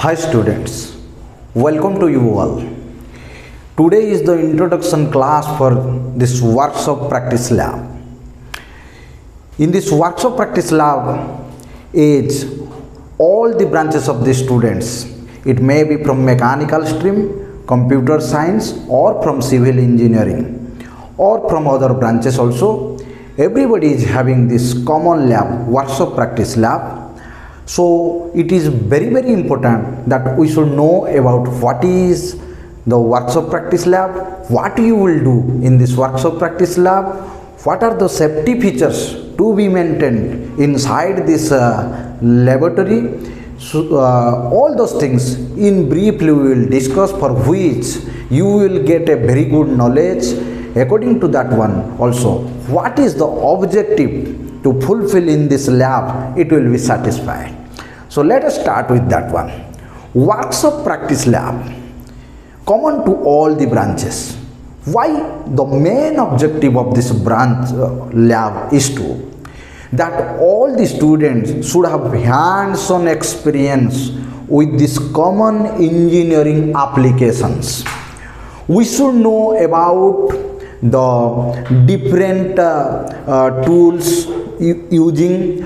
Hi students, welcome to you all. Today is the introduction class for this workshop practice lab. In this workshop practice lab is all the branches of the students. It may be from mechanical stream, computer science or from civil engineering or from other branches also. Everybody is having this common lab, workshop practice lab. So it is very important that we should know about what is the workshop practice lab, what you will do in this workshop practice lab, what are the safety features to be maintained inside this laboratory. So all those things in briefly we will discuss, for which you will get a very good knowledge. According to that one also, what is the objective to fulfill in this lab, it will be satisfied. So let us start with that one. Workshop practice lab, common to all the branches. Why? The main objective of this branch lab is to that all the students should have hands-on experience with this common engineering applications. We should know about the different tools using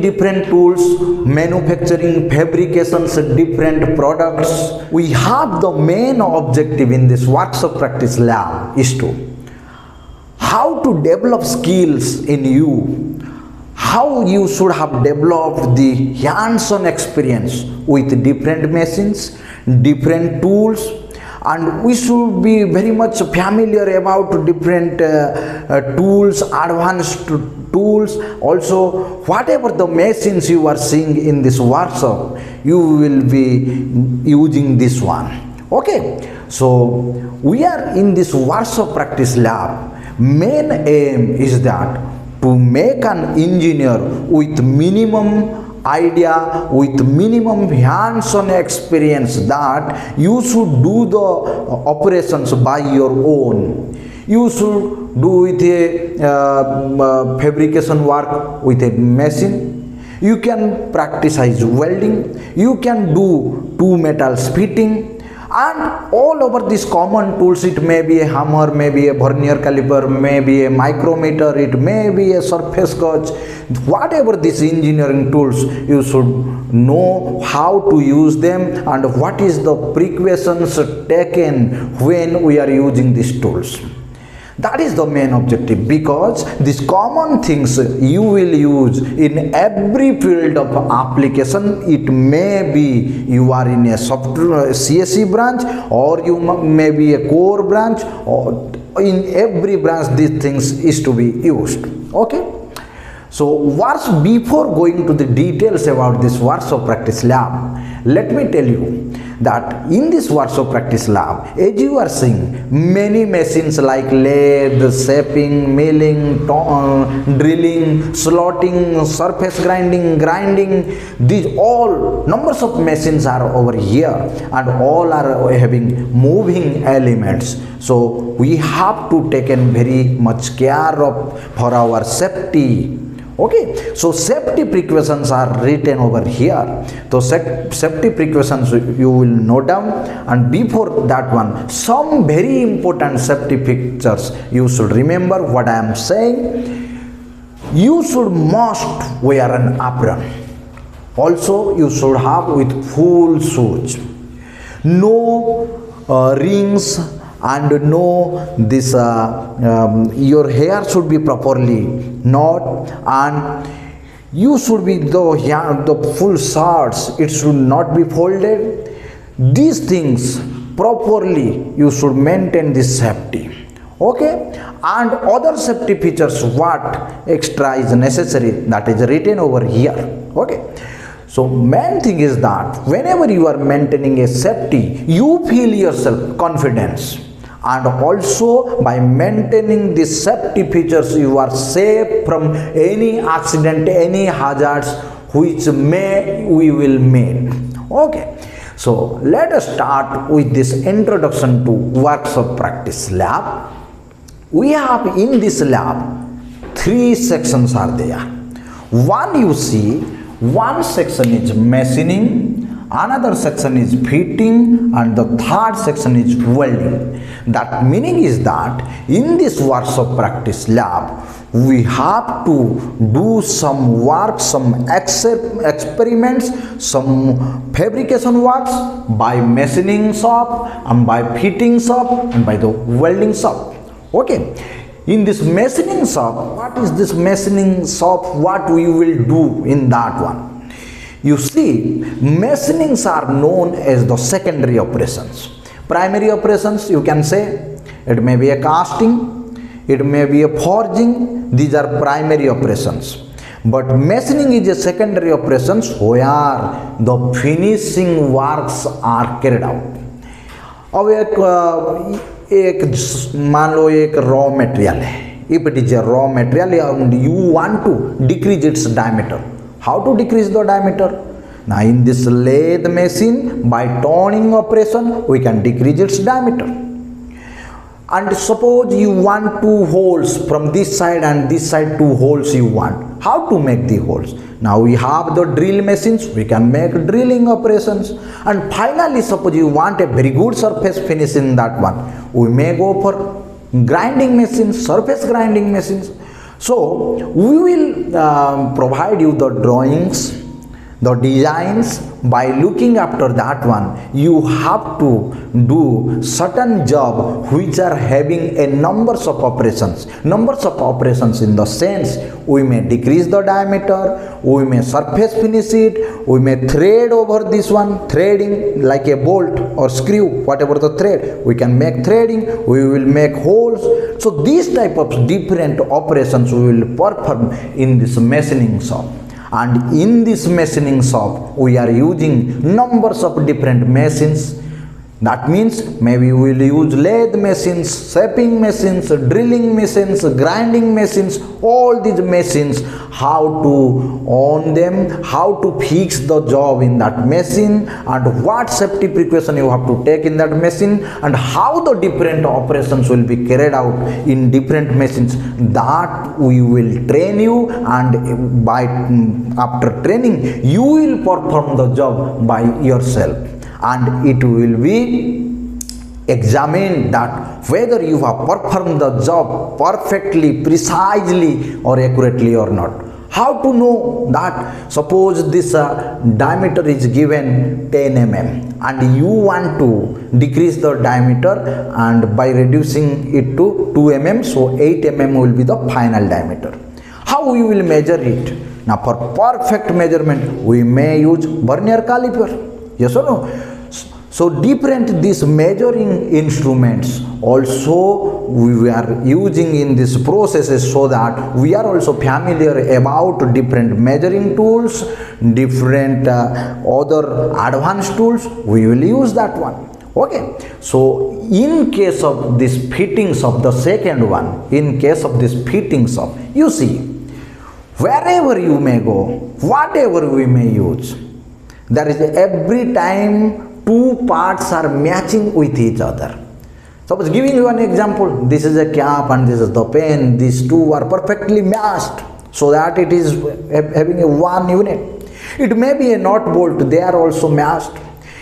different tools, manufacturing, fabrications, different products. We have the main objective in this workshop practice lab is to how to develop skills in you, how you should have developed the hands-on experience with different machines, different tools, and we should be very much familiar about different tools, advanced tools. Also, whatever the machines you are seeing in this workshop, you will be using this one. Okay, so we are in this workshop practice lab. Main aim is that to make an engineer with minimum idea, with minimum hands-on experience, that you should do the operations by your own. You should do with a fabrication work with a machine. You can practice welding. You can do two metals fitting. And all over these common tools, it may be a hammer, maybe a vernier caliper, maybe a micrometer, it may be a surface gauge. Whatever these engineering tools, you should know how to use them and what is the precautions taken when we are using these tools. That is the main objective, because these common things you will use in every field of application. It may be you are in a software CSE branch, or you may be a core branch, or in every branch these things is to be used. Okay. So before going to the details about this workshop practice lab, let me tell you that in this workshop practice lab, as you are seeing, many machines like lathe, shaping, milling, drilling, slotting, surface grinding, these all numbers of machines are over here, and all are having moving elements. So we have to take very much care of for our safety. Okay, so safety precautions are written over here. So safety precautions you will note down, and before that one, some very important safety features you should remember what I am saying. You must wear an apron. Also, you should have with full shoes. No rings, and no this your hair should be properly knot, and you should be the full shirts, it should not be folded. These things properly you should maintain this safety. Okay, and other safety features, what extra is necessary, that is written over here. Okay, so main thing is that whenever you are maintaining a safety, you feel yourself confidence, and also by maintaining the safety features, you are safe from any accident, any hazards which we will meet. Okay, so let us start with this introduction to workshop practice lab. We have in this lab 3 sections are there. One, you see, one section is machining, another section is fitting, and the third section is welding. That meaning is that in this workshop practice lab, we have to do some work, some experiments, some fabrication works by machining shop and by fitting shop and by the welding shop. Okay, in this machining shop, what is this machining shop? What we will do in that one? You see, machinings are known as the secondary operations. Primary operations, you can say, it may be a casting, it may be a forging. These are primary operations. But machining is a secondary operations where the finishing works are carried out. अब एक मान लो एक raw material है. If it is a raw material and you want to decrease its diameter, how to decrease the diameter? Now in this lathe machine, by turning operation, we can decrease its diameter. And suppose you want two holes from this side and this side, two holes you want. How to make the holes? Now we have the drill machines, we can make drilling operations. And finally, suppose you want a very good surface finish in that one, we may go for grinding machines, surface grinding machines. So we will provide you the drawings, the designs. By looking after that one, you have to do certain job which are having a numbers of operations. Numbers of operations in the sense, we may decrease the diameter, we may surface finish it, we may thread over this one, threading like a bolt or screw, whatever the thread, we can make threading, we will make holes. So these type of different operations we will perform in this machining shop. And in this machining shop, we are using numbers of different machines. That means maybe we will use lathe machines, shaping machines, drilling machines, grinding machines, all these machines, how to own them, how to fix the job in that machine, and what safety precaution you have to take in that machine, and how the different operations will be carried out in different machines. That we will train you, and by after training, you will perform the job by yourself. And it will be examined that whether you have performed the job perfectly, precisely or accurately or not. How to know that? Suppose this diameter is given 10 mm and you want to decrease the diameter, and by reducing it to 2 mm, so 8 mm will be the final diameter. How we will measure it? Now for perfect measurement, we may use vernier caliper. Yes or no? So different these measuring instruments also we are using in these processes, so that we are also familiar about different measuring tools, different other advanced tools. We will use that one. Okay, so in case of this fittings of the second one, in case of this fittings of, you see, wherever you may go, whatever we may use, there is every time two parts are matching with each other. Suppose giving you an example, this is a cap and this is the pen, these two are perfectly matched, so that it is having a one unit. It may be a knot bolt, they are also matched.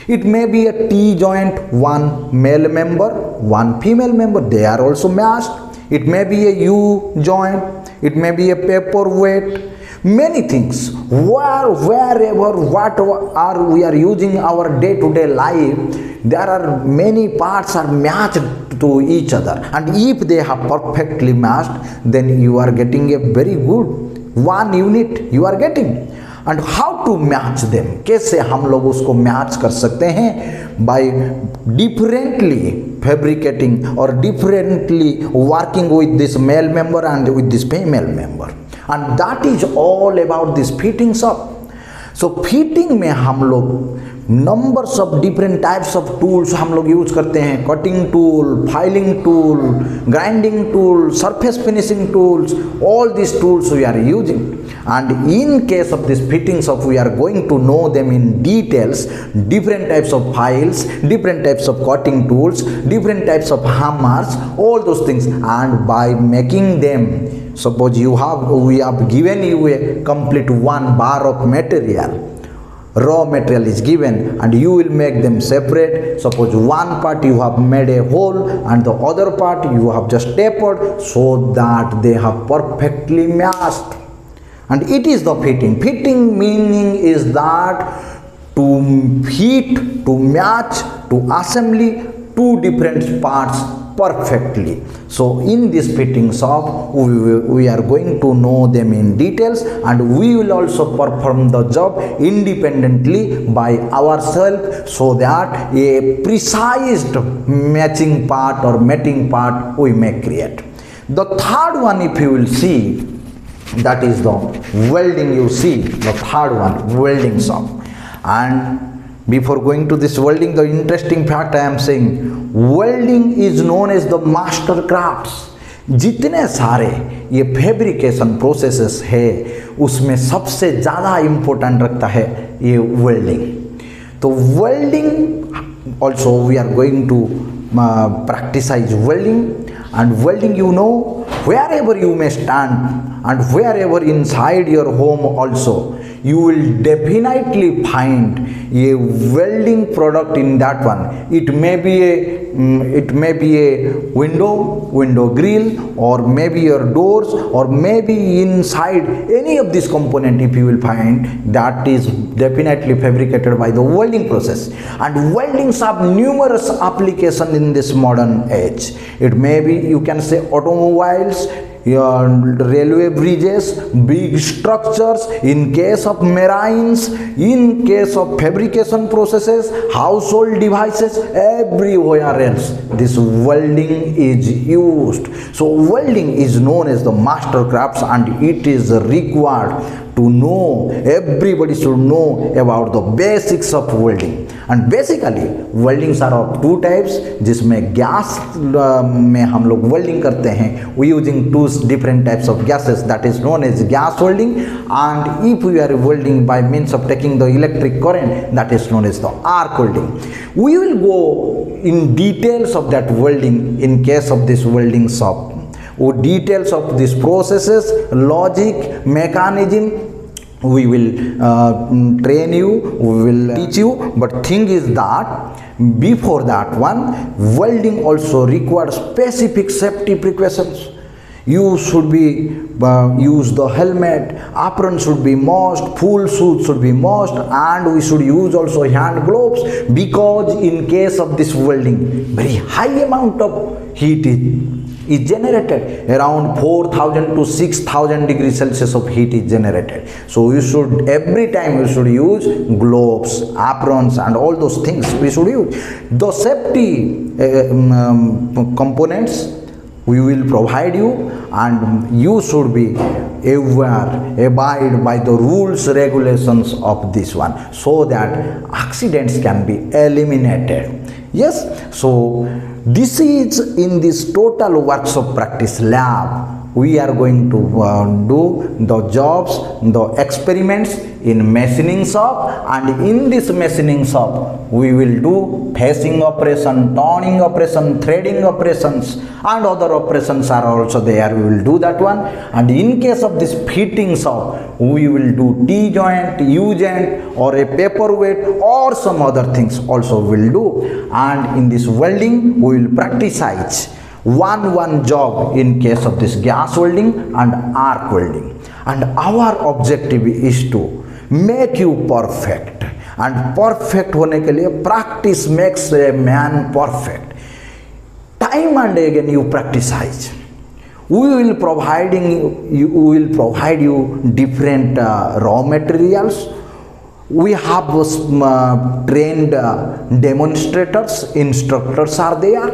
It may be a T-joint, one male member, one female member, they are also matched. It may be a U-joint, it may be a paperweight. Many things, wherever, what are we are using our day-to-day life, there are many parts are matched to each other, and if they have perfectly matched, then you are getting a very good one unit you are getting. And how to match them? कैसे हम लोग उसको match कर सकते हैं? By differently fabricating or differently working with this male member and with this female member. And that is all about this fitting shop. So fitting में हम लोग numbers of different types of tools हम लोग use करते हैं. Cutting tool, filing tool, grinding tool, surface finishing tools, all these tools we are using. And in case of this fitting shop, we are going to know them in details, different types of files, different types of cutting tools, different types of hammers, all those things. And by making them, suppose we have given you a complete 1 bar of material. raw material is given and you will make them separate. Suppose one part you have made a hole and the other part you have just tapered so that they have perfectly matched. And it is the fitting. Fitting meaning is that to fit, to match, to assembly two different parts perfectly. So in this fitting shop we are going to know them in details, and we will also perform the job independently by ourselves so that a precise matching part or mating part we may create. The third one, if you will see, that is the welding. You see the third one, welding shop. And before going to this welding, the interesting fact I am saying, welding is known as the master crafts. जितने सारे ये fabrication processes है उसमें सबसे ज़्यादा important रखता है ये वेल्डिंग. तो welding also we are going to practicize welding. And welding, you know, wherever you may stand and wherever inside your home also, you will definitely find a welding product in that one. It may be a window grill, or maybe your doors, or maybe inside any of this component. If you will find, that is definitely fabricated by the welding process. And weldings have numerous applications in this modern age. It may be, you can say, automobiles, railway bridges, big structures, in case of marines, in case of fabrication processes, household devices, everywhere else this welding is used. So welding is known as the master crafts, and it is required to know, everybody should know about the basics of welding. And basically weldings are of two types, जिसमें gas में हम लोग welding करते हैं, we using two different types of gases, that is known as gas welding. And if we are welding by means of taking the electric current, that is known as the arc welding. We will go in details of that welding in case of this welding shop. Details of these processes, logic, mechanism, we will train you, we will teach you. But thing is that before that one, welding also requires specific safety precautions. You should be use the helmet, apron should be must, full suit should be must, and we should use also hand gloves, because in case of this welding, very high amount of heat is generated. Around 4000 to 6000 degrees Celsius of heat is generated. So you should, every time you should use gloves, aprons, and all those things we should use. The safety components we will provide you, and you should be aware, abide by the rules, regulations of this one, so that accidents can be eliminated. Yes, so this is in this total workshop practice lab. We are going to do the jobs, the experiments in machining shop, and in this machining shop we will do facing operation, turning operation, threading operations, and other operations are also there. We will do that one. And in case of this fitting shop, we will do T-joint, U-joint, or a paperweight, or some other things also we will do. And in this welding we will practice one job in case of this gas welding and arc welding. And our objective is to make you perfect, and perfect होने के लिए practice makes a man perfect. Time and again you practice. We will provide you different raw materials. We have trained demonstrators, instructors are there,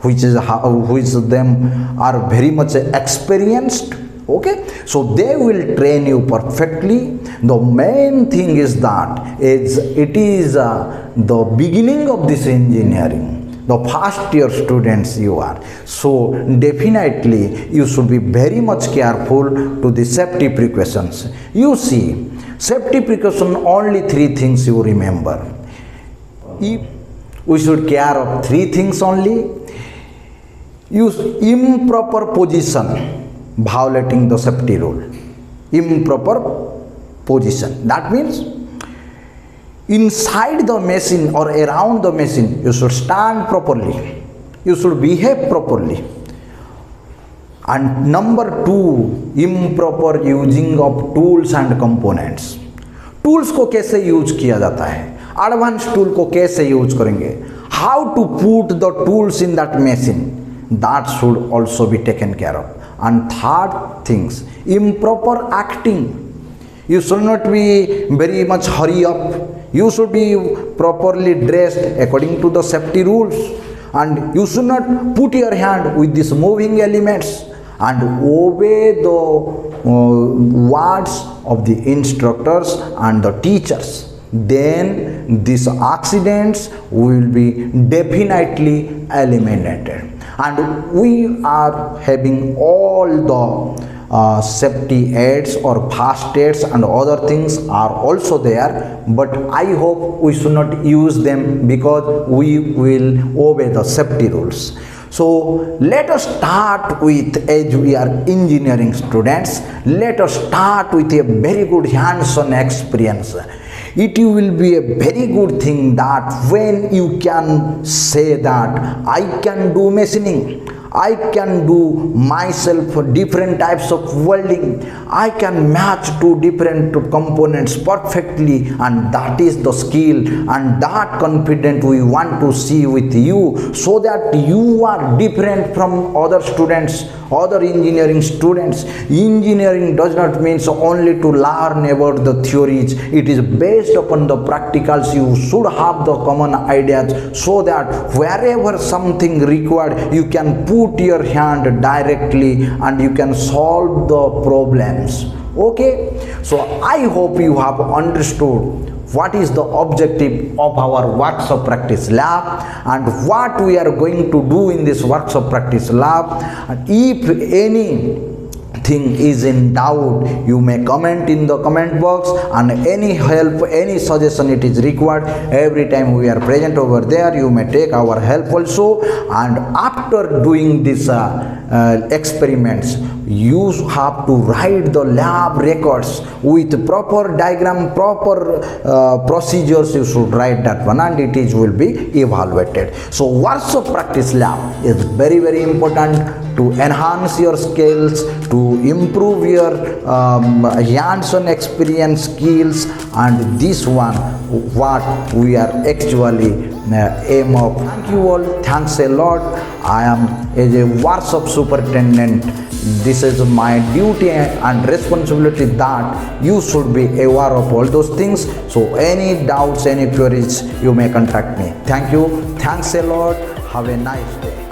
which them are very much experienced. Okay, so they will train you perfectly. The main thing is that it is the beginning of this engineering, the first year students you are. So definitely you should be very much careful to the safety precautions. You see, safety precaution, only three things you remember. If we should care of three things only. Use improper position, violating the safety rule. Improper position, that means inside the machine or around the machine, you should stand properly, you should behave properly. And number two, improper using of tools and components. Tools को कैसे use किया जाता है, advance tool को कैसे use करेंगे, how to put the tools in that machine, that should also be taken care of. And third things, improper acting. You should not be very much hurry up. You should be properly dressed according to the safety rules, and you should not put your hand with these moving elements, and obey the words of the instructors and the teachers. Then these accidents will be definitely eliminated, and we are having all the safety aids or fast aids and other things are also there, but I hope we should not use them because we will obey the safety rules. So let us start with, as we are engineering students, let us start with a very good hands-on experience. It will be a very good thing that when you can say that I can do machining, I can do myself different types of welding, I can match two different components perfectly, and that is the skill and that confidence we want to see with you, so that you are different from other students, other engineering students. Engineering does not mean only to learn about the theories, it is based upon the practicals. You should have the common ideas, so that wherever something required, you can put your hand directly and you can solve the problems. Okay, so I hope you have understood what is the objective of our workshop practice lab and what we are going to do in this workshop practice lab. And if anything is in doubt, you may comment in the comment box, and any help, any suggestion it is required, every time we are present over there, you may take our help also. And after doing this experiments, you have to write the lab records with proper diagram, proper procedures. You should write that one, and it is will be evaluated. So workshop practice lab is very, very important to enhance your skills, to improve your hands-on experience skills, and this one what we are actually aim of. Thank you all, thanks a lot. I am as a workshop superintendent, this is my duty and responsibility that you should be aware of all those things. So any doubts, any queries, you may contact me. Thank you, thanks a lot, have a nice day.